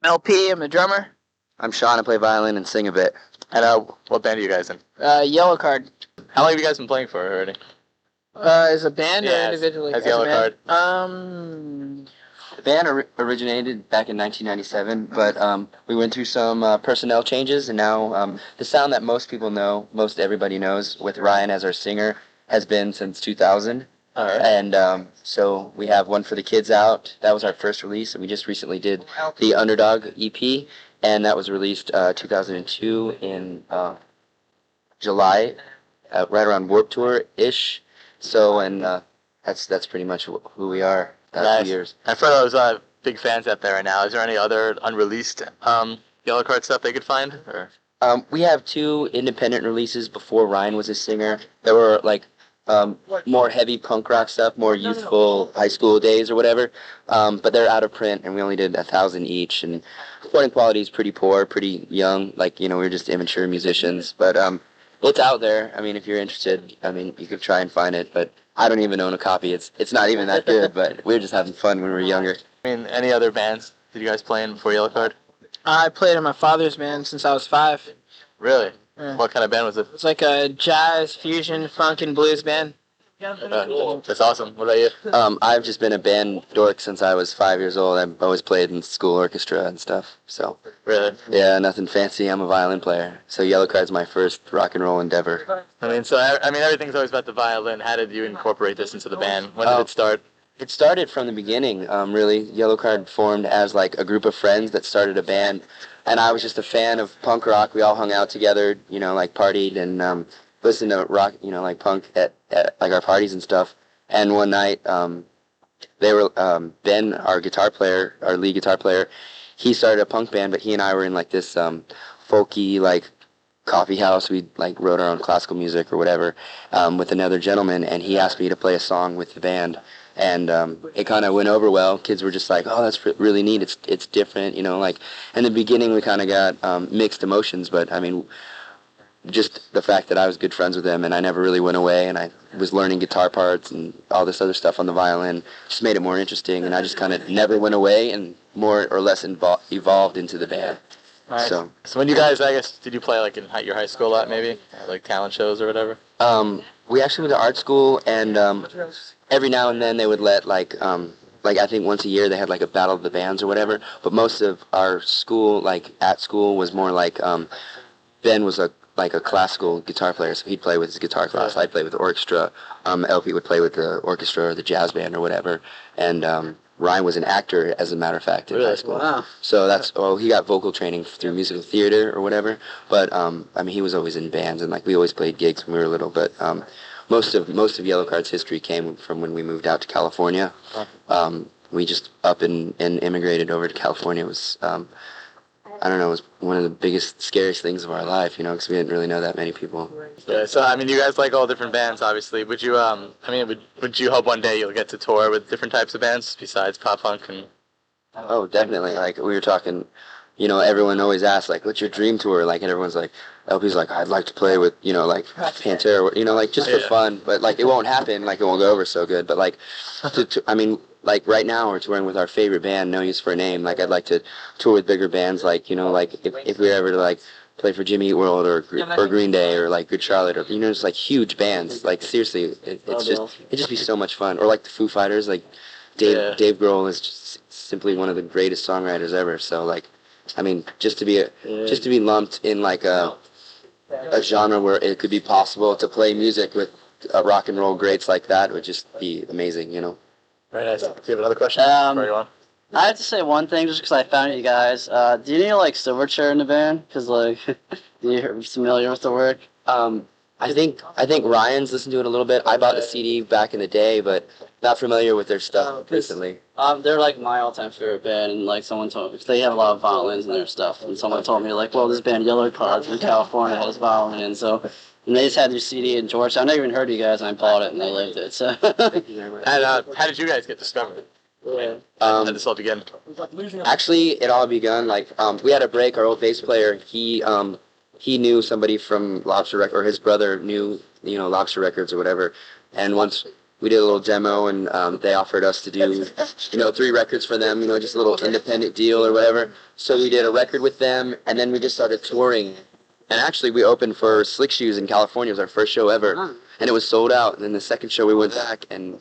LP, I'm the drummer. I'm Sean. I play violin and sing a bit. And what band are you guys in? Yellowcard. How long have you guys been playing for already? As a band or Yeah, individually? as Yellowcard. The band originated back in 1997, but we went through some personnel changes, and now the sound that most people know, most everybody knows, with Ryan as our singer, has been since 2000. All right. And so we have One for the Kids out. That was our first release, and we just recently did the Underdog EP, and that was released 2002 in July, right around Warped Tour-ish. So, and that's pretty much who we are. Nice. 2 years. And for those big fans out there right now, is there any other unreleased Yellowcard stuff they could find? Or? We have 2 independent releases before Ryan was a singer. There were like more heavy punk rock stuff, more youthful high school days or whatever. But they're out of print, and we only did 1,000 each. And recording quality is pretty poor, pretty young. Like, you know, we're just immature musicians. But it's out there. I mean, if you're interested, I mean, you could try and find it. But I don't even own a copy. It's not even that good. But we were just having fun when we were younger. I mean, any other bands did you guys play in before Yellowcard? I played in my father's band since I was 5. Really? Yeah. What kind of band was it? It's like a jazz, fusion, funk, and blues band. That's awesome. What about you? I've just been a band dork since I was 5 years old. I've always played in school orchestra and stuff. So Really? yeah, nothing fancy. I'm a violin player. So Yellowcard's my first rock and roll endeavor. I mean, everything's always about the violin. How did you incorporate this into the band? When did it start? It started from the beginning, really. Yellowcard formed as like a group of friends that started a band, and I was just a fan of punk rock. We all hung out together, you know, like partied and listened to rock, you know, like punk at like our parties and stuff. And one night, they were Ben, our guitar player, our lead guitar player. He started a punk band, but he and I were in like this folky like coffee house. We like wrote our own classical music or whatever with another gentleman, and he asked me to play a song with the band. And it kind of went over well. Kids were just like, "Oh, that's really neat. It's different, you know." Like in the beginning, we kind of got mixed emotions, but I mean, just the fact that I was good friends with him, and I never really went away, and I was learning guitar parts and all this other stuff on the violin, just made it more interesting. And I just kind of never went away, and more or less evolved into the band. Nice. So when you guys, I guess, did you play like in your high school a lot, maybe, like talent shows or whatever? We actually went to art school, and every now and then they would let like I think once a year they had like a battle of the bands or whatever. But most of our school, like at school, was more like Ben was a classical guitar player, so he'd play with his guitar class. I'd play with the orchestra. LP would play with the orchestra or the jazz band or whatever. And Ryan was an actor, as a matter of fact, in high school. Wow. So he got vocal training through musical theater or whatever. But I mean, he was always in bands, and like we always played gigs when we were little. But most of Yellowcard's history came from when we moved out to California. We just up and immigrated over to California. It was I don't know, it was one of the biggest, scariest things of our life, you know, because we didn't really know that many people. Yeah, so I mean, you guys like all different bands, obviously. Would you, would you hope one day you'll get to tour with different types of bands besides pop punk and? Oh, definitely. Like we were talking, you know, everyone always asks like, "What's your dream tour?" Like, and everyone's like, LP's like, "I'd like to play with, you know, like Pantera, you know, like just for fun." But like, it won't happen. Like, it won't go over so good. But like, I mean. Like right now we're touring with our favorite band, No Use for a Name. Like I'd like to tour with bigger bands, like, you know, like if we were ever to like play for Jimmy Eat World or Green Day or like Good Charlotte, or, you know, just like huge bands. Like seriously, it'd just be so much fun. Or like the Foo Fighters, like Dave Grohl is just simply one of the greatest songwriters ever. So like, I mean, just to be lumped in like a genre where it could be possible to play music with rock and roll greats like that would just be amazing, you know. Very nice. Do you have another question? I have to say one thing just because I found you guys. Do you need like Silverchair in the band? Because like, you're familiar with the work. I think Ryan's listened to it a little bit. I bought the CD back in the day, but not familiar with their stuff recently. They're like my all-time favorite band, and like someone told me, they have a lot of violins in their stuff, and someone told me like, well, this band Yellowcard from California has violins, so. And they just had their CD in Georgia. I never even heard of you guys, and I bought it, and they liked it. So. And how did you guys get discovered? How did this all begin? Actually, it all begun like we had a break. Our old bass player, he knew somebody from Lobster Records, or his brother knew, you know, Lobster Records or whatever. And once we did a little demo, and they offered us to do, 3 records for them, just a little independent deal or whatever. So we did a record with them, and then we just started touring. And actually, we opened for Slick Shoes in California. It was our first show ever, and it was sold out. And then the second show, we went back, and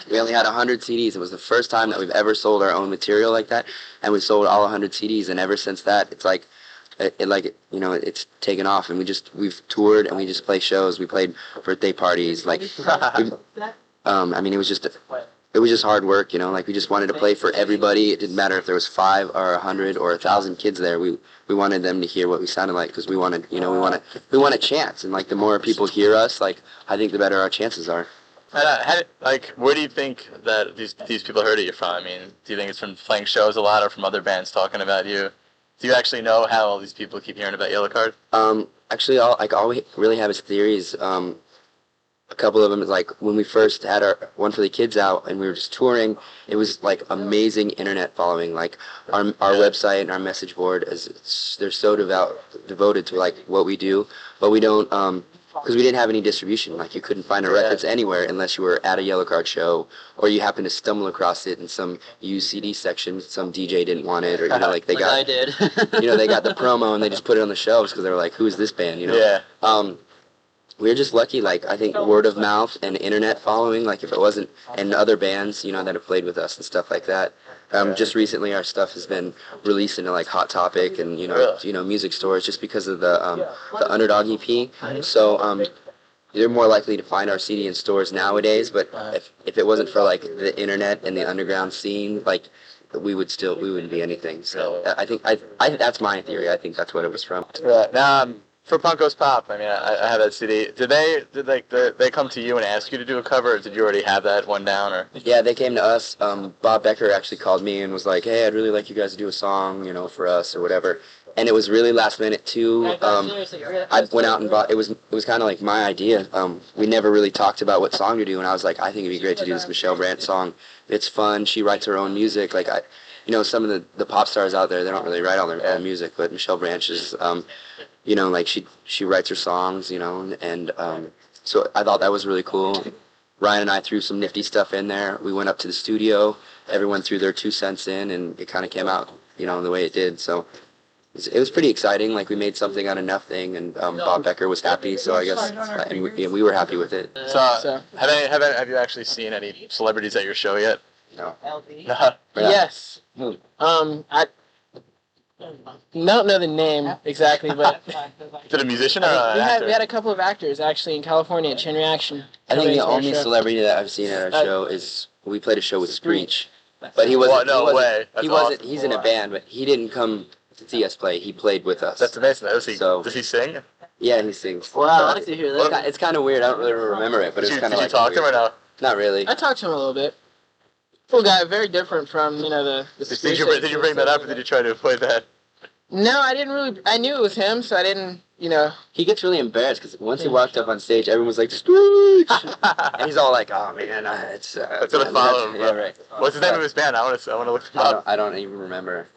we only had 100 CDs. It was the first time that we've ever sold our own material like that, and we sold all 100 CDs. And ever since that, it's like, it's taken off, and we've toured, and we just play shows. We played birthday parties, like, it was just hard work, we just wanted to play for everybody. It didn't matter if there was 5 or 100 or 1,000 kids there. We wanted them to hear what we sounded like, because we wanted, we want a chance, and like the more people hear us, like, I think the better our chances are. Where do you think that these people heard of you from? I mean, do you think it's from playing shows a lot, or from other bands talking about you? Do you actually know how all these people keep hearing about Yellowcard? Actually, all we really have is theories. A couple of them is like when we first had our one for the kids out and we were just touring, it was like amazing internet following. Like our website and our message board they're so devoted to like what we do, but we don't because we didn't have any distribution. Like you couldn't find our records anywhere unless you were at a Yellowcard show or you happened to stumble across it in some used CD section. Some DJ didn't want it, or they got I did. they got the promo and they just put it on the shelves because they were like, who is this band? We were just lucky, like, I think word of mouth and internet following, like, if it wasn't, and other bands, that have played with us and stuff like that. Just recently, our stuff has been released into, like, Hot Topic and, music stores just because of the Underdog EP. So, they're more likely to find our CD in stores nowadays, but if it wasn't for, like, the internet and the underground scene, like, we wouldn't be anything. So, I think that's my theory. I think that's what it was from. Right. Now, for Punkos Pop, I mean, I have that CD. Did they come to you and ask you to do a cover, or did you already have that one down? Or yeah, they came to us. Bob Becker actually called me and was like, "Hey, I'd really like you guys to do a song, for us or whatever." And it was really last minute too. I went out and bought. It was kind of like my idea. We never really talked about what song to do, and I was like, I think it'd be great to do this Michelle Branch song. It's fun. She writes her own music. Like some of the pop stars out there, they don't really write all their own music, but Michelle Branch is. Like she writes her songs, and so I thought that was really cool. Ryan and I threw some nifty stuff in there. We went up to the studio, everyone threw their 2 cents in, and it kind of came out, the way it did. So it was pretty exciting. Like we made something out of nothing, and Bob Becker was happy. So I guess we were happy with it. So have you actually seen any celebrities at your show yet? No. No. Yes. I don't know the name exactly, but Is it a musician or an we actor? had a couple of actors actually in California at Chain Reaction. I think the coming to our only show. celebrity that I've seen at our show is we played a show with Screech, but he Well, wasn't. no he wasn't, way. That's He wasn't. awesome. He's in a band, but he didn't come to see us play. He played with us. That's amazing. Does he sing? Yeah, he sings. Wow, I'd like to hear that. It's kind of weird. I don't really remember it, but Did it's you, kind did of you like talk to him or no? Not really. I talked to him a little bit. Cool guy, very different from the. Did you bring that up, or did you try to avoid that? No, I didn't really. I knew it was him, so I didn't. He gets really embarrassed because once he walked up on stage, everyone was like, "Screech!" and he's all like, "Oh man, it's." That's gonna follow him. Yeah, right. What's the name of his band? I want to look him up. I don't even remember.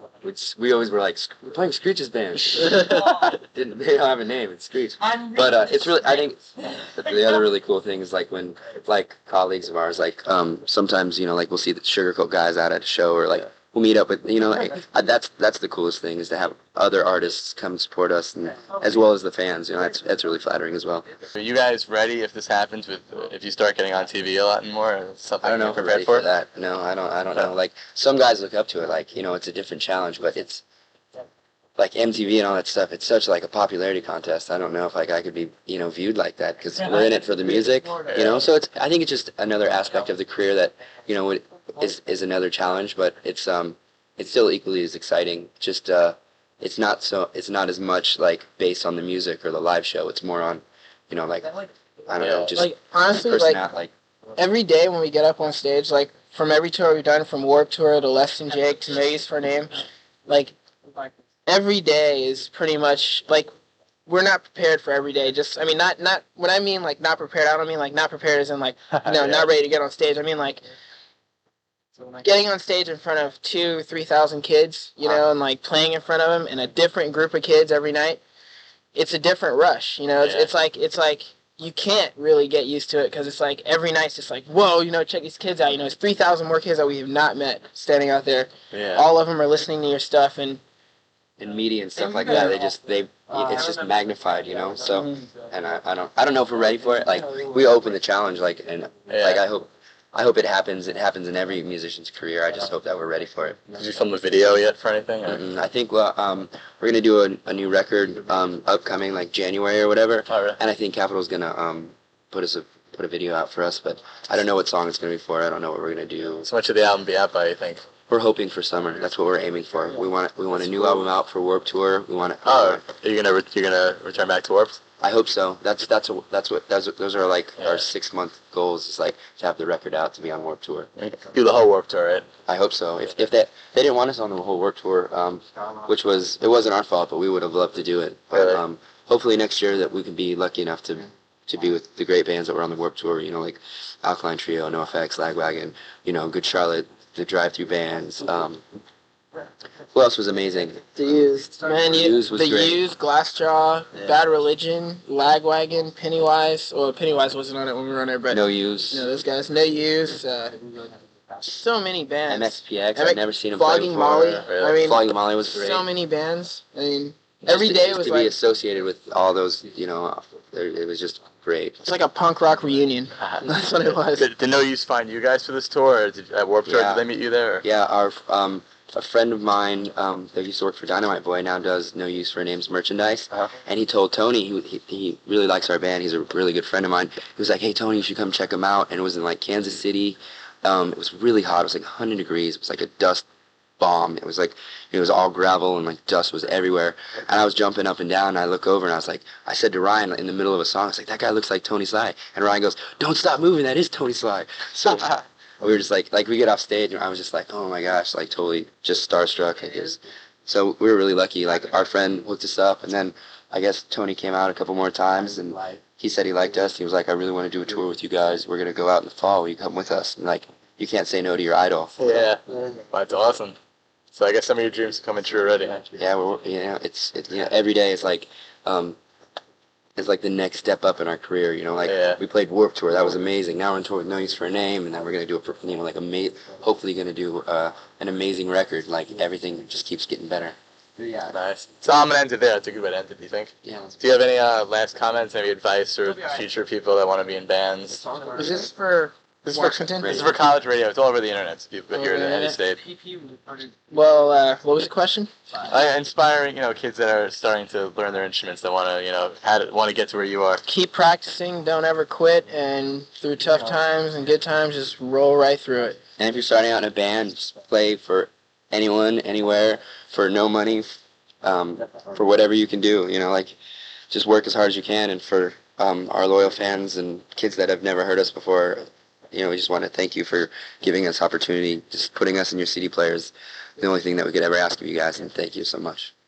We always were like, we're playing Screech's band. They don't have a name. It's Screech. But it's really. I think the other really cool thing is like when like colleagues of ours like sometimes like we'll see the Sugarcoat guys out at a show or like. We'll meet up with that's the coolest thing is to have other artists come support us and as well as the fans. That's really flattering as well. Are you guys ready if this happens if you start getting on TV a lot more? Or something I don't know if you're we're ready prepared for that. No, I don't know. Like some guys look up to it. Like it's a different challenge, but it's like MTV and all that stuff. It's such like a popularity contest. I don't know if like I could be viewed like that because we're in it for the music. So I think it's just another aspect of the career that is another challenge, but it's still equally as exciting. Just it's not as much like based on the music or the live show. It's more on like I don't know, just like honestly like every day when we get up on stage, like from every tour we've done, from Warped Tour to Less Than Jake to No Use for a Name, like every day is pretty much like we're not prepared for every day. Just I mean not when I mean like not prepared, I don't mean like not prepared as in like not ready to get on stage. I mean like getting on stage in front of 2,000-3,000 kids, and like playing in front of them and a different group of kids every night. It's a different rush, It's like you can't really get used to it because it's like every night's just like, whoa, check these kids out. It's 3,000 more kids that we have not met standing out there. Yeah. All of them are listening to your stuff and media and stuff like that. It's just magnified, So, and I don't know if we're ready for it. Like, we open the challenge, like, and like I hope it happens. It happens in every musician's career. I just hope that we're ready for it. Did you film a video yet for anything? I think we're gonna do a new record upcoming like January or whatever. Oh, really? And I think Capitol's gonna put a video out for us, but I don't know what song it's gonna be for. I don't know what we're gonna do. So much of the album be out by, you think? We're hoping for summer. That's what we're aiming for. We want a new album out for Warped Tour. We want. Are you gonna return back to Warped? I hope so. Those are like our 6-month goals. Is like to have the record out to be on Warped Tour. Do the whole Warped Tour, right? I hope so. If they didn't want us on the whole Warped Tour, which it wasn't our fault, but we would have loved to do it. But hopefully next year that we can be lucky enough to be with the great bands that were on the Warped Tour. Like Alkaline Trio, NoFX, Lagwagon, Good Charlotte, the Drive-Thru bands. Who else was amazing? The Used. Man, The Used was great. Used, Glassjaw, Bad Religion, Lagwagon, Pennywise. Well, Pennywise wasn't on it when we were on there, but No Use. those guys. No Use. So many bands. MXPX. I've never seen them Flogging play Molly. before. I mean, Flogging Molly was great. so many bands. I mean, Just every day was to like be associated with all those. It was just great. it's like a punk rock reunion. That's what it was. Did No Use find you guys for this tour? Or at Warped Tour, Yeah. did they meet you there? Or? Yeah, a friend of mine that used to work for Dynamite Boy now does No Use for Names merchandise, and he told Tony he really likes our band. He's a really good friend of mine. He was like, "Hey Tony, you should come check him out." And it was in like Kansas City. It was really hot. It was like 100 degrees. It was like a dust bomb. It was like it was all gravel and like dust was everywhere. And I was jumping up and down. And I look over and I said to Ryan in the middle of a song, I was like, "That guy looks like Tony Sly." And Ryan goes, "Don't stop moving. That is Tony Sly." So. We were just like we get off stage and I was just like, oh my gosh, like totally just starstruck. So we were really lucky. Like our friend hooked us up, and then I guess Tony came out a couple more times and he said he liked us. He was like, "I really want to do a tour with you guys. We're gonna go out in the fall. Will you come with us?" And like you can't say no to your idol. Yeah, that's awesome. So I guess some of your dreams are coming true already. Yeah, it's every day is like it's like the next step up in our career, we played Warped Tour, that was amazing. Now we're on tour with No Use for a Name, and then we're gonna do hopefully gonna do an amazing record. Like everything just keeps getting better. Nice. So I'm gonna end it there. That's a good way to end it. Do you think? Yeah. Do you have any last comments, any advice for future people that want to be in bands? Is this for Washington? This is for college radio. It's all over the internet. So people hear it in any state. Well, what was the question? Inspiring, kids that are starting to learn their instruments that want to, want to get to where you are. Keep practicing. Don't ever quit. And through tough times and good times, just roll right through it. And if you're starting out in a band, just play for anyone, anywhere, for no money, for whatever you can do. Just work as hard as you can. And for our loyal fans and kids that have never heard us before, we just want to thank you for giving us opportunity, just putting us in your CD players. The only thing that we could ever ask of you guys, and thank you so much.